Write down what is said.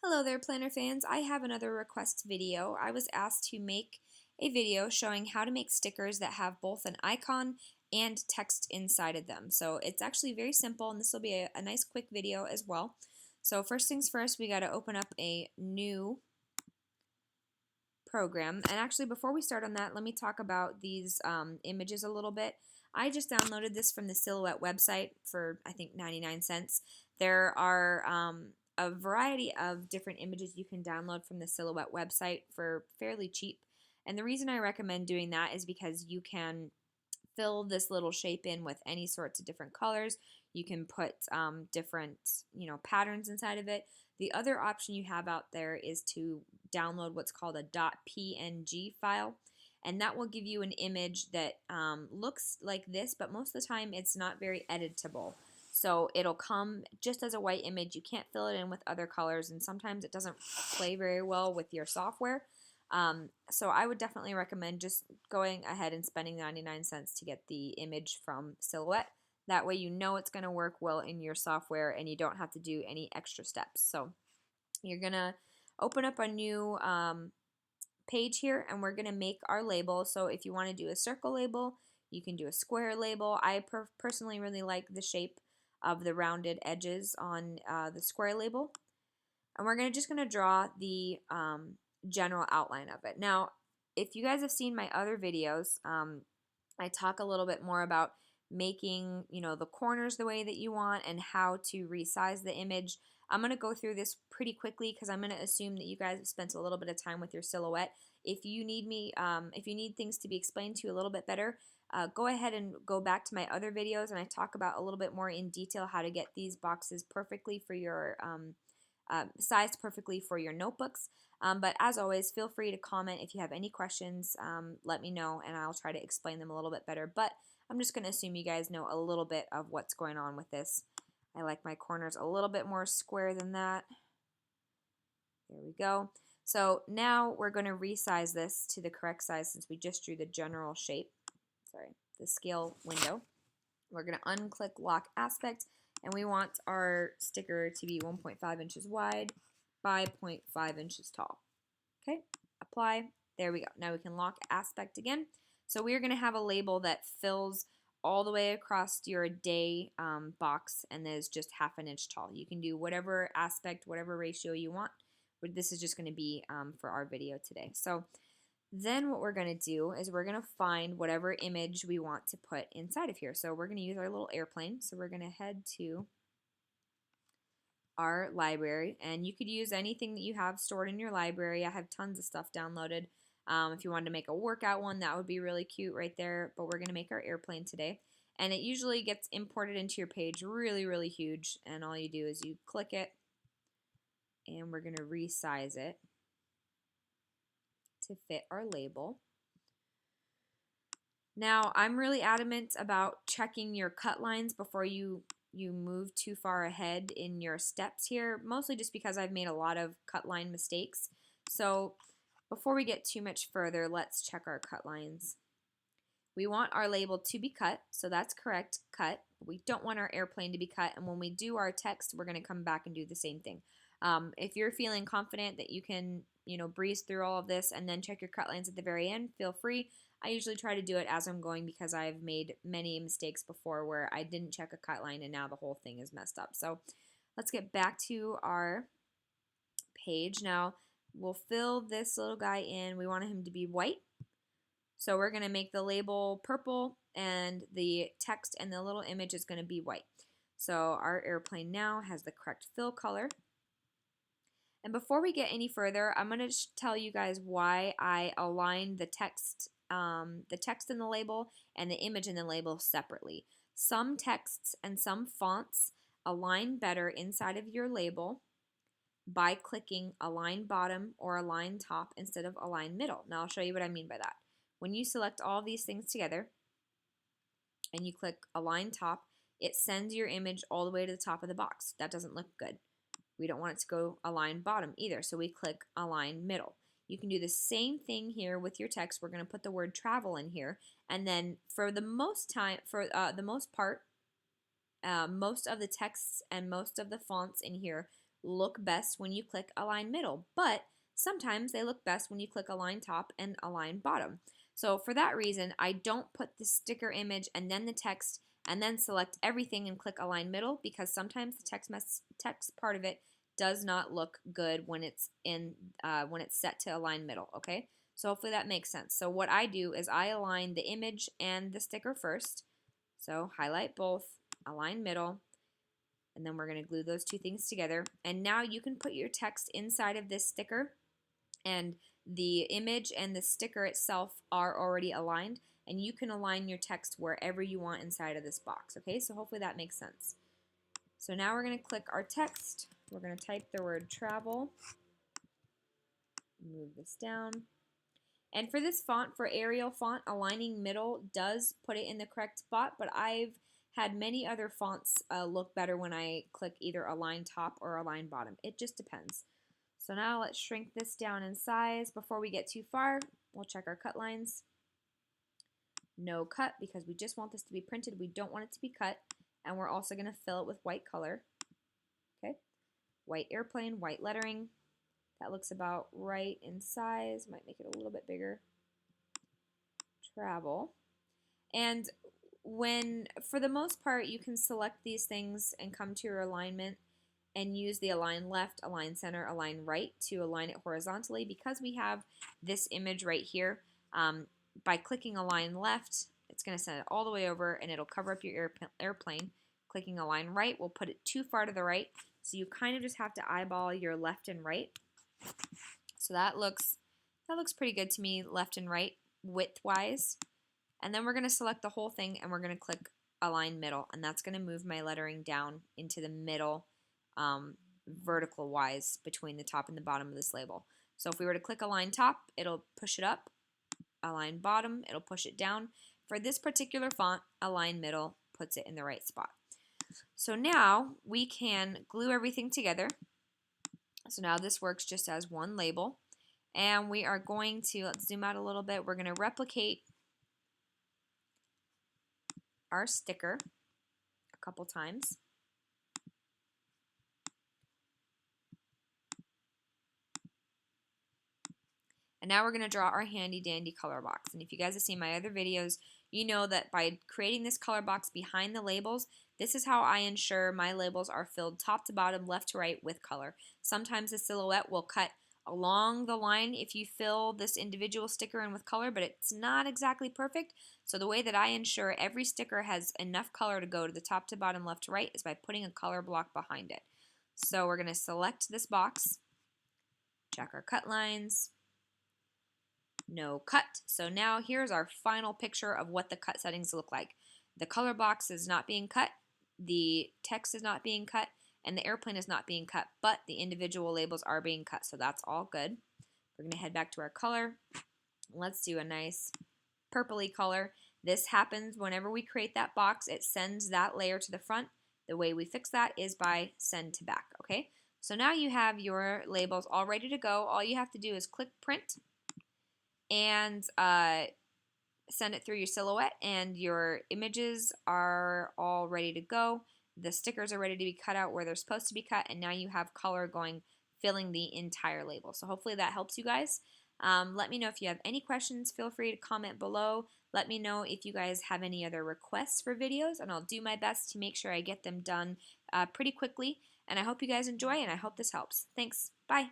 Hello there, planner fans. I have another request video. I was asked to make a video showing how to make stickers that have both an icon and text inside of them. So it's actually very simple, and this will be a nice quick video as well. So first things first, we got to open up a new program. And actually, before we start on that, let me talk about these images a little bit. I just downloaded this from the Silhouette website for, I think, 99 cents. There are a variety of different images you can download from the Silhouette website for fairly cheap. And the reason I recommend doing that is because you can fill this little shape in with any sorts of different colors. You can put different, patterns inside of it. The other option you have out there is to download what's called a .png file, and that will give you an image that looks like this, but most of the time it's not very editable. So it'll come just as a white image. You can't fill it in with other colors, and sometimes it doesn't play very well with your software. So I would definitely recommend just going ahead and spending 99 cents to get the image from Silhouette. That way you know it's going to work well in your software and you don't have to do any extra steps. So you're going to open up a new page here, and we're going to make our label. So if you want to do a circle label, you can do a square label. I personally really like the shape of the rounded edges on the square label. And we're just going to draw the general outline of it. Now, if you guys have seen my other videos, I talk a little bit more about making, the corners the way that you want and how to resize the image. I'm going to go through this pretty quickly because I'm going to assume that you guys have spent a little bit of time with your Silhouette. If you need things to be explained to you a little bit better, go ahead and go back to my other videos, and I talk about a little bit more in detail how to get these boxes perfectly for your sized perfectly for your notebooks. But as always, feel free to comment if you have any questions. Let me know, and I'll try to explain them a little bit better. But I'm just going to assume you guys know a little bit of what's going on with this. I like my corners a little bit more square than that. There we go. So now we're going to resize this to the correct size since we just drew the general shape. Sorry, the scale window. We're going to unclick lock aspect, and we want our sticker to be 1.5 inches wide by 0.5 inches tall. Okay, apply. There we go. Now we can lock aspect again. So we're going to have a label that fills all the way across your day box and is just half an inch tall. You can do whatever aspect, whatever ratio you want. But this is just going to be for our video today. So then what we're going to do is we're going to find whatever image we want to put inside of here. So we're going to use our little airplane. So we're going to head to our library, and you could use anything that you have stored in your library. I have tons of stuff downloaded. If you wanted to make a workout one, that would be really cute right there, but we're going to make our airplane today. And it usually gets imported into your page really, really huge, and all you do is you click it, and we're going to resize it to fit our label. Now, I'm really adamant about checking your cut lines before you move too far ahead in your steps here, mostly just because I've made a lot of cut line mistakes. So before we get too much further, let's check our cut lines. We want our label to be cut, so that's correct, cut. We don't want our airplane to be cut, and when we do our text, we're going to come back and do the same thing. If you're feeling confident that you can, breeze through all of this and then check your cut lines at the very end, feel free. I usually try to do it as I'm going because I've made many mistakes before where I didn't check a cut line and now the whole thing is messed up. So let's get back to our page. Now we'll fill this little guy in. We want him to be white. So we're going to make the label purple and the text and the little image is going to be white. So our airplane now has the correct fill color. And before we get any further, I'm going to tell you guys why I aligned the text in the label and the image in the label separately. Some texts and some fonts align better inside of your label by clicking align bottom or align top instead of align middle. Now I'll show you what I mean by that. When you select all these things together and you click align top, it sends your image all the way to the top of the box. That doesn't look good. We don't want it to go align bottom either, so we click align middle. You can do the same thing here with your text. We're going to put the word travel in here, and then for the most part, most of the texts and most of the fonts in here look best when you click Align Middle, but sometimes they look best when you click Align Top and Align Bottom. So for that reason, I don't put the sticker image and then the text and then select everything and click Align Middle, because sometimes the text part of it does not look good when it's set to Align Middle. Okay, so hopefully that makes sense. So what I do is I align the image and the sticker first. So highlight both, align middle, and then we're going to glue those two things together. And now you can put your text inside of this sticker, and the image and the sticker itself are already aligned, and you can align your text wherever you want inside of this box. Okay, so hopefully that makes sense. So now we're going to click our text. We're going to type the word travel. Move this down. And for this font, for Arial font, aligning middle does put it in the correct spot, but I've had many other fonts look better when I click either align top or align bottom. It just depends. So now let's shrink this down in size. Before we get too far, we'll check our cut lines. No cut, because we just want this to be printed. We don't want it to be cut. And we're also going to fill it with white color. Okay, white airplane, white lettering. That looks about right in size. Might make it a little bit bigger. Travel. And for the most part, you can select these things and come to your alignment and use the align left, align center, align right to align it horizontally. Because we have this image right here, by clicking align left, it's going to send it all the way over and it'll cover up your airplane. Clicking align right will put it too far to the right, so you kind of just have to eyeball your left and right. So that looks pretty good to me, left and right, width-wise. And then we're going to select the whole thing and we're going to click align middle, and that's going to move my lettering down into the middle, vertical-wise, between the top and the bottom of this label. So if we were to click align top, it'll push it up. Align bottom, it'll push it down. For this particular font, align middle puts it in the right spot. So now we can glue everything together. So now this works just as one label. And we are going to, let's zoom out a little bit, we're going to replicate our sticker a couple times. And now we're going to draw our handy dandy color box. And if you guys have seen my other videos, you know that by creating this color box behind the labels, this is how I ensure my labels are filled top to bottom, left to right with color. Sometimes the silhouette will cut along the line if you fill this individual sticker in with color, but it's not exactly perfect. So the way that I ensure every sticker has enough color to go to the top to bottom, left to right, is by putting a color block behind it. So we're going to select this box, check our cut lines, no cut. So now here's our final picture of what the cut settings look like. The color box is not being cut, the text is not being cut, and the airplane is not being cut, but the individual labels are being cut, so that's all good. We're going to head back to our color. Let's do a nice purpley color. This happens whenever we create that box. It sends that layer to the front. The way we fix that is by send to back, okay? So now you have your labels all ready to go. All you have to do is click print and send it through your silhouette, and your images are all ready to go. The stickers are ready to be cut out where they're supposed to be cut, and now you have color filling the entire label. So hopefully that helps you guys. Let me know if you have any questions. Feel free to comment below. Let me know if you guys have any other requests for videos, and I'll do my best to make sure I get them done pretty quickly. And I hope you guys enjoy, and I hope this helps. Thanks. Bye.